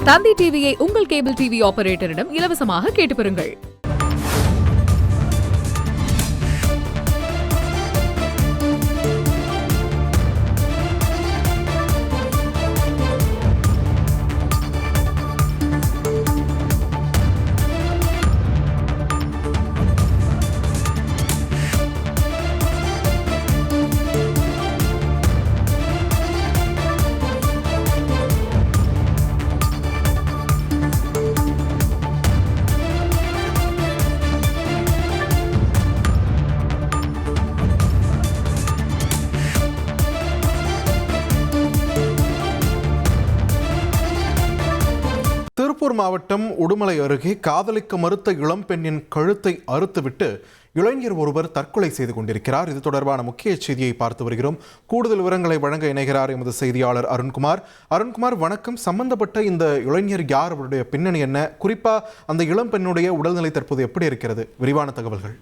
தந்தி டிவியை உங்கள் cable TV ஆபரேட்டரிடம் இலவசமாக கேட்டு பெறுங்கள். திருப்பூர் மாவட்டம் உடுமலை அருகே காதலிக்க மறுத்த இளம்பெண்ணின் கழுத்தை அறுத்துவிட்டு இளைஞர் ஒருவர் தற்கொலை செய்து கொண்டிருக்கிறார். இது தொடர்பான முக்கிய செய்தியை பார்த்து வருகிறோம். கூடுதல் விவரங்களை வழங்க இணைகிறார் எமது செய்தியாளர் அருண்குமார். அருண்குமார், வணக்கம். சம்பந்தப்பட்ட இந்த இளைஞர் யார், அவருடைய பின்னணி என்ன, குறிப்பா அந்த இளம்பெண்ணுடைய உடல்நிலை தற்போது எப்படி இருக்கிறது? விரிவான தகவல்கள்.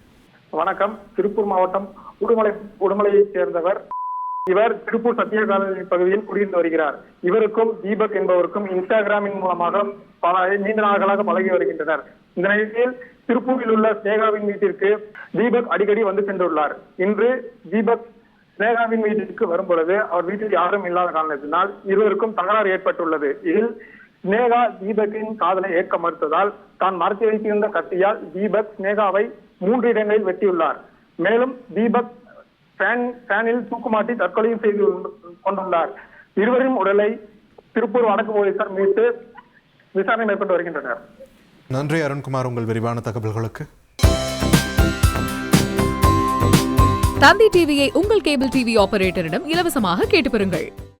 வணக்கம். திருப்பூர் மாவட்டம் உடுமலையைச் சேர்ந்தவர். இவர் திருப்பூர் சத்திய காலனி பகுதியில் குடியிருந்து வருகிறார். இவருக்கும் தீபக் என்பவருக்கும் இன்ஸ்டாகிராமின் மூலமாக நீண்ட நாட்களாக பழகி வருகின்றனர். இந்த நிலையில் திருப்பூரில் உள்ள ஸ்னேகாவின் வீட்டிற்கு தீபக் அடிக்கடி வந்து சென்றுள்ளார். இன்று தீபக் ஸ்னேகாவின் வீட்டிற்கு வரும் பொழுது அவர் வீட்டில் யாரும் இல்லாத காரணத்தினால் இருவருக்கும் தகராறு ஏற்பட்டுள்ளது. இதில் ஸ்னேகா தீபக்கின் காதலை ஏற்க மறுத்ததால் தான் மறைத்து வைத்திருந்த கத்தியால் தீபக் ஸ்னேகாவை 3 இடங்களில் வெட்டியுள்ளார். மேலும் தீபக் ஃபேனில் தூக்குமாட்டி தற்கொலையும் செய்து கொண்டுள்ளார். இருவரின் உடலை திருப்பூர் வடக்கு போலீசார் மீட்டு விசாரணை மேற்கொண்டு வருகின்றனர். நன்றி அருண்குமார், உங்கள் விரிவான தகவல்களுக்கு. தந்தி டிவியை உங்கள் கேபிள் டிவி ஆபரேட்டரிடம் இலவசமாக கேட்டு பெறுங்கள்.